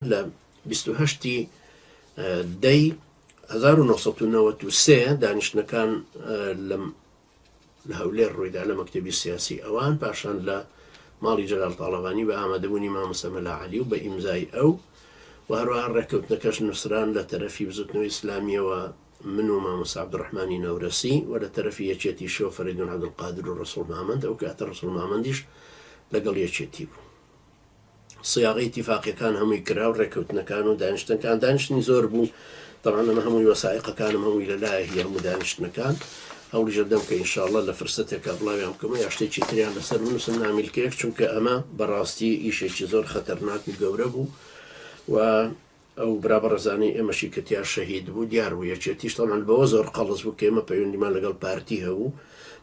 لە 28 دەی 1993 دانیشتنەکان لە هەولێر ڕوویدا لە مەکتەبی سیاسی ئەوان پاشان لە ماڵی جەلال تاڵەبانی بە ئامادەبوونی مامۆستا مەلا عەلی و بە ئیمزای ئەو و هەروەها ڕێککەوتنەکەش نووسران لە تەرەفی بزوتنەوەی ئیسلامیەوە من و مامۆستا عەبدوڕەحمانی نەورەسی و لە تەرەفی یەکێتی شۆ فەریدون عەبدولقادر و ڕەسوول مامەند ئەو کاتە ڕەسوول مامەندیش لەگەڵ یەکێتی بوو. سیاغی اتفاقیەکان هەمووی کرا و ڕێککەوتنەکان و دانیشتنەکان دانیشتنی زۆر بوو طبعا ئەمە هەمووی وەسائقەکانم هەمووی لەلایە هی هەموو دانیشتنەکان هەوڵیشە دەم کە ئینشاءڵڵا لە فرسەتێکە بڵاویان بکەمە یا شتێکی تریان لەسەر بنووسم نامیلکەیەک چونکە ئەمە بەڕاستی ئیشێکی زۆر خەتەرناک و گەورە بوو و ئەو برابەڕزانەی ئێمەشی کە تیا شەهید بوو دیار بوو یەکێتیش طبعا بەوە زۆر قەڵس بوو کە ئێمە پەیوەندیمان لەگەڵ پارتی هەبوو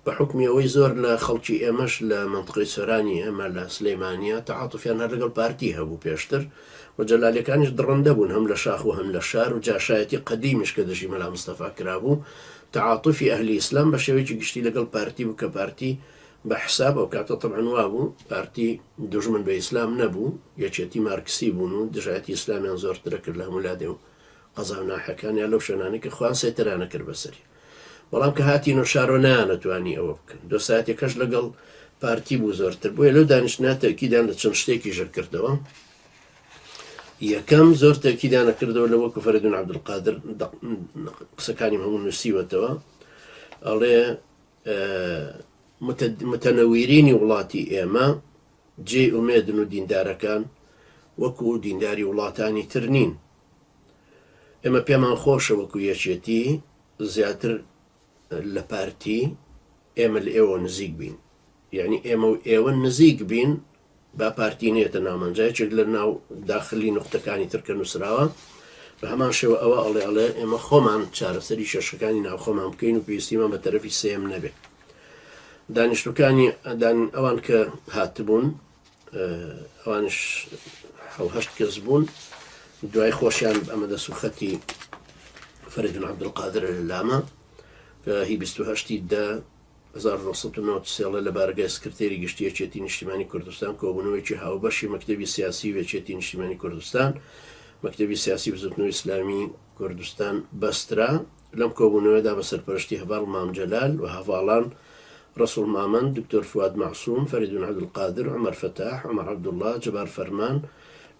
بە حکمی ئەوەی زۆر لە خەڵکی ئێمەش لە منطقەی سۆرانی ئێمە لە سلەیمانیە تەعاتوفیان هەر لەگەڵ پارتی هەبوو پێشتر و جەلالەکانیش دڕەندە بوون هەم لە شاخ و هەم لە شار و جاشایەتی قەدیمیش کە دژی مەلا مستەفا کرابوو تەعاتوفی ئەهلی ئیسلام بە شێوەیەکی گشتی لەگەڵ پارتی بوو کە پارتی بە حساب ئەو کاتە طبعا وا بوو پارتی دوژمن بە ئیسلام نەبوو یەکێتی مارکسی بوون و دژایەتی ئیسلامیان زۆرترە کرد لە هەموو لادێ و قەزا و ناحەکانیان لەو شوێنانەی کە خوان سێترانە کرد بەسەری بەڵام کە هاتین و شارۆ نەیانەتوانی ئەوە بکەن دو ساعتێکەش لەگەڵ پارتی بوو زۆرتر بۆیە لەو دانیشتنا تەکیدان لە چەند شتێکی ژەر کردەوە. یەکەم زۆر تەکیدانە کردەوە لە وەکو فەریدون عەبدولقادر قسەکانی هەموو نووسیوەتەوە ئەڵێ متەنەویرینی وڵاتی ئێمە جێ ئومێدن و دیندارەکان وەکو دینداری وڵاتانی تر نین. ئێمە پێمان خۆشە وەکو یەکێتی زیاتر لە پارتی ئێمە لە ئێوە نزیک بین یعنی ئێمە و ئێوە نزیک بین با پارتینێتە نامەنجایەک لە ناو داخلی نقطەکانی ترکە نووسراوە بە هەمان شێوە ئەوە ئەڵێ ئێمە خۆمان چارەسەری شەشەکانی ناو خۆمان بکەین و پێویستیمان بە تەرەفی سێم نەبێت. دانیشتوەکانی ئەوان کە هاتبوون ئەوانش هەشت کەس بوون دوای خۆشیان ئەمە دەسوخەتی فەریدون عەبدولقادر لەلامە کە هی 28 دە 1993 لە بارگای سکرتێری گشتی یەکێتی نیشتیمانی کوردستان کۆبوونەوەیکی هاوبەشی مەکتەبی سیاسی و یەکێتی نیشتیمانی کوردستان مەکتەبی سیاسی بزوتنەوەی ئیسلامی کوردستان بەسترا لەم کۆبوونەوەدا بە سەرپەرشتی هەڤاڵ مام جەلال و هەڤاڵان ڕەسوول مامەند دکتۆر فواد مەعسووم فەریدون عەبدولقادر عومەر فەتاح عومەر عەبدوڵڵا جەبار فەرمان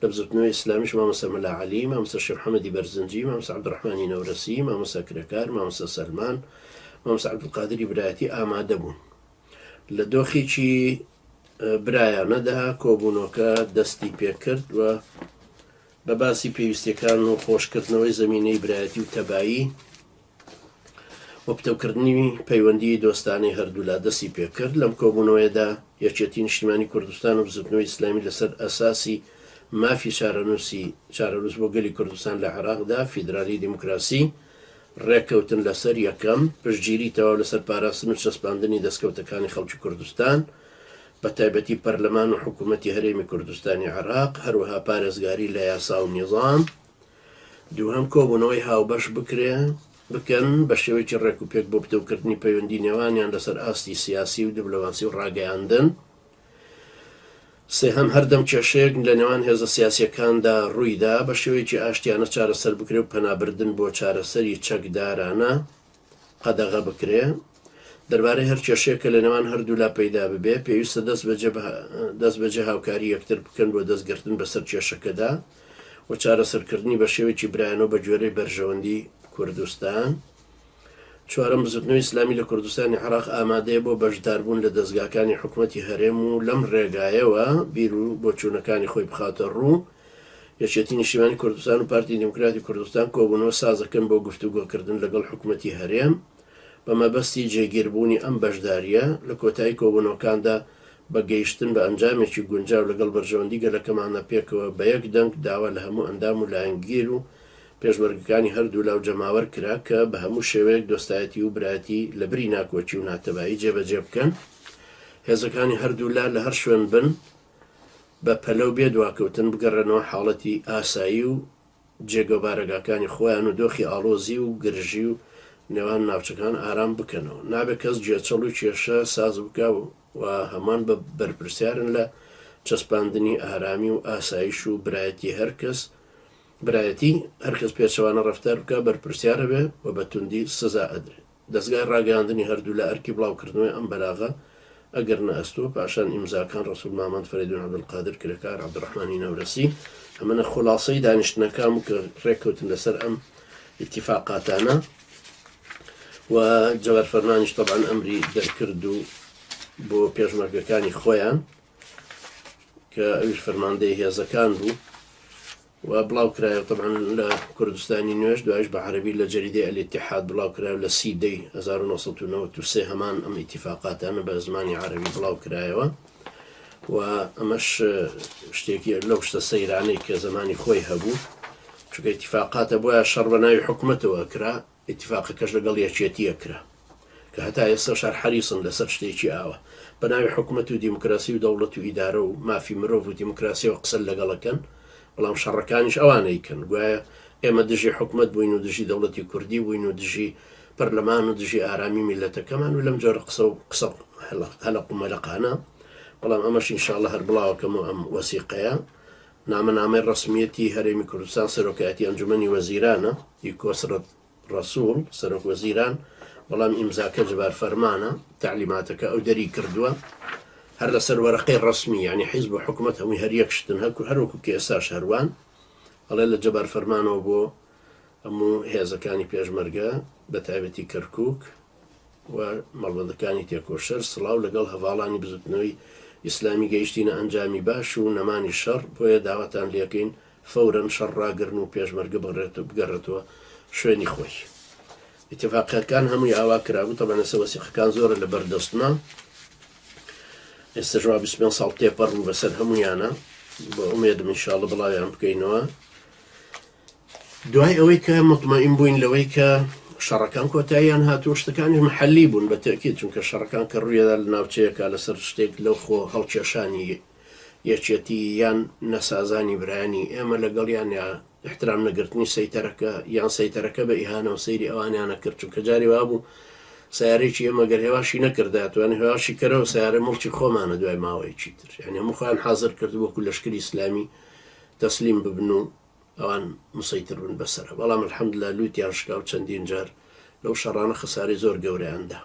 لە بزوتنەوەی ئیسلامیش مامۆستا مەلا عەلی مامۆستا شێخ محەممەدی بەرزنجی مامۆستا عەبدوڕەحمانی نەورەسی مامۆستا کرەکار مامۆستا سەلمان مامۆستا عەبدولقادری برایەتی ئامادە بوون. لە دۆخێکی برایانەدا کۆبوونەوەکە دەستی پێکرد و بە باسی پێویستیەکان و خۆشکردنەوەی زەمینەی برایەتی و تەبایی و پتەوکردنی پەیوەندی دۆستانەی هەردوولا دەستی پێکرد. لەم کۆبوونەوەیەدا یەکێتی نیشتیمانی کوردستان و بزوتنەوەی ئیسلامی لەسەر ئەساسی مافی چارەنووس بۆ گەلی کوردستان لە عێراقدا فیدرالی دیموکراسی ڕێککەوتن لەسەر یەکەم پشتگیری تەواو لەسەر پاراستن و چەسپاندنی دەستکەوتەکانی خەڵکی کوردستان بە تایبەتی پەرلەمان و حکوومەتی هەرێمی کوردستانی عێراق هەروەها پارێزگاری لە یاسا و نیزام. دووهەم کۆبوونەوەی هاوبەش بکەن بە شێوەیەکی ڕێک و پێک بۆ پتەوکردنی پەیوەندی نێوانیان لەسەر ئاستی سیاسی و دیبلۆماسی و ڕاگەیاندن. سێهەم هەردەم کێشەیەک لە نێوان هێزە سیاسیەکاندا ڕوویدا بە شێوەیەکی ئاشتیانە چارەسەر بکرێ و پەنابردن بۆ چارەسەری چەکدارانە قەدەغە بکرێ. دەربارەی هەر کێشەیەکە لە نێوان هەردوولا پەیدا ببێ پێویستە دەست بەجێ هاوکاری یەکتر بکەن بۆ دەستگرتن بەسەر کێشەکەدا و چارەسەرکردنی بە شێوەیەکی برایانەوە بە گوێرەی بەرژەوەندی کوردستان. چوارەم بزوتنەوەی ئیسلامی لە کوردستانی عێراق ئامادەیە بۆ بەشداربوون لە دەستگاکانی حکوومەتی هەرێم و لەم ڕێگایەوە بیر و بۆچوونەکانی خۆی بخاتە ڕوو. یەکێتی نیشتیمانی کوردستان و پارتی دیموکراتی کوردستان کۆبوونەوە سازەکەن بۆ گفتوگۆکردن لەگەڵ حکوومەتی هەرێم بە مەبەستی جێگیربوونی ئەم بەشداریە لە کۆتایی کۆبوونەوەکاندا بە گەیشتن بە ئەنجامێکی گونجاو لەگەڵ بەرژەوەندی گەلەکەمانە پێکەوە بە یەک دەنگ داوا لە هەموو ئەندام و لایەنگیر و پێشمەرگەکانی هەردوو لاو جەماوەر کرا کە بە هەموو شێوەیەک دۆستایەتی و برایەتی لە بری ناکۆچی و ناتەبایی جێبەجێ بکەن. هێزەکانی هەردوو لا لە هەر شوێن بن بە پەلەو بێ دواکەوتن بگەڕێنەوە حاڵەتی ئاسایی و جێگەبارەگاکانی خۆیان و دۆخی ئاڵۆزی و گرژی و نێوان ناوچەکان ئارام بکەنەوە. نابێت کەس جێچەڵ و کێشە ساز بکە و هەمان بە بەرپرسیارن لە چەسپاندنی ئارامی و ئاسایش و برایەتی هەر کەس برایەتی هەرکەس پێچەوانە ڕەفتار بکە بەرپرسیارە بێ و بە توندی سزا ئەدرێت. دەستگای ڕاگەاندنی هەردوو لە ئەرکی بڵاوکردنەوەی ئەم بەلاغە ئەگەر نەئەستووە پاشان ئیمزاکان ڕەسوول مامەد فەریدون عەبدولقادر کرێکار عەبدوڕەحمانی نەورەسی ئەمەنە خولاسەی دانیشتنەکان و کە ڕێککەوتن لەسەر ئەم ئیتیفاقاتانە و جەوار فەرمانیش طبعاً ئەمری دەرکرد و بۆ پێشمەرگەکانی خۆیان کە ئەویش فەرماندەی هێزەکان بوو و بڵاو کرایە طبعاً لە کوردستانی نوێش دوایش بە عەرەبی لە جەریدەی ئەلئیتیحاد بڵاو کرایە لە 30 دەی 1993 هەمان ئەم ئیتیفاقاتانە بە زمانی عەرەبی بڵاو کرایەوە و ئەمەش شتێکی لەو شتە سەیرانەی کە زمانی خۆی هەبوو چونکە ئیتیفاقاتە بۆیە شەڕ بە ناوی حکومەتەوە کرا ئیتیفاقەکەش لەگەڵ یەکێتیە کرا کە هەتا ئێستا شار حەریسن لەسەر شتێکی ئاوە بە ناوی حکومەت و دیموکراسی و دەوڵەت و ئیدارە و مافی مرۆڤ و دیموکراسی و قسە لەگەڵەکەن بەڵام شەڕەکانیش ئەوانەیکەن گوایە ئێمە دژی حکومەت بووین و دژی دەوڵەتی کوردی بووین و دژی پەرلەمان و دژی ئارامی میلەتەکەمان و لەم جۆرە قسە هەلق و مەلەقانە بەڵام ئەمەش ئینشاءڵڵا هەر بڵاوەکەم و ئەم وەسیقەیە نامەنامەی ڕەسمیەتی هەرێمی کوردستان سەرۆکایەتی ئەنجومەنی وەزیرانە ئیکۆسرەت ڕەسوول سەرۆک وەزیران بەڵام ئیمزاکە جبار فەرمانە تعلیماتەکە ئەو دەری کردووە هەر لەسەر وەرەقەی ڕەسمی یعنی حیزب و حکومەت هەمووی هەر یەکشتن هەروەکو کە ئێستاش هەروان ئەڵێ لە جەبار فەرمانەوە بۆ هەموو هێزەکانی پێشمەرگە بە تایبەتی کەرکووک و مەڵبەندەکانی تێکۆشەر سڵاو لەگەڵ هەواڵانی بزوتنەوەی ئیسلامی گەیشتینە ئەنجامی باش و نەمانی شەڕ بۆیە داواتان لێکەین فەورەن شەڕ ڕاگرن و پێشمەرگە بگەڕێتەوە شوێنی خۆی. ئیتیفاقیەکان هەمووی ئاوا کرابوو تەبەنە وەسیقەکان زۆرە لە بەردەستمە ئێستا ژوا 25 ساڵ تێپەڕ بوو بەسەر هەموویانە بۆ ئومێدم ئینشاءڵڵا بڵاویان بکەینەوە دوای ئەوەی کە مطمئین بووین لەوەی کە شەڕەکان کۆتاییان هاتووە شتەکانی محەلی بوون بە تەکید چونکە شەڕەکان کە ڕوویەدا لە ناوچەیەکە لەسەر شتێک لەو خۆ هەڵکێشانی یەکێتی یان نەسازانی برایانی ئێمە لەگەڵیان یا احترام نەگرتنی سەیتەرەکە یان سەیتەرەکە بە ئیهانە و سەیری ئەوانیانە کرد چونکە جاری وا بوو سیارێکی ئێمە گەر هێواشی نەکرداتوانێ هێواشی کەرەوە سیارە مڵکی خۆمانە دوای ماوەیەکی تر یعنی هەموو خۆیان حازر کرد وەکو لەشکری ئیسلامی تەسلیم ببن و ئەوان مسەیتر بن بەسەرە بەڵام الحەمدوللا لوتیان شکا و چەندین جار لەو شەڕانە خساری زۆر گەورەیاندا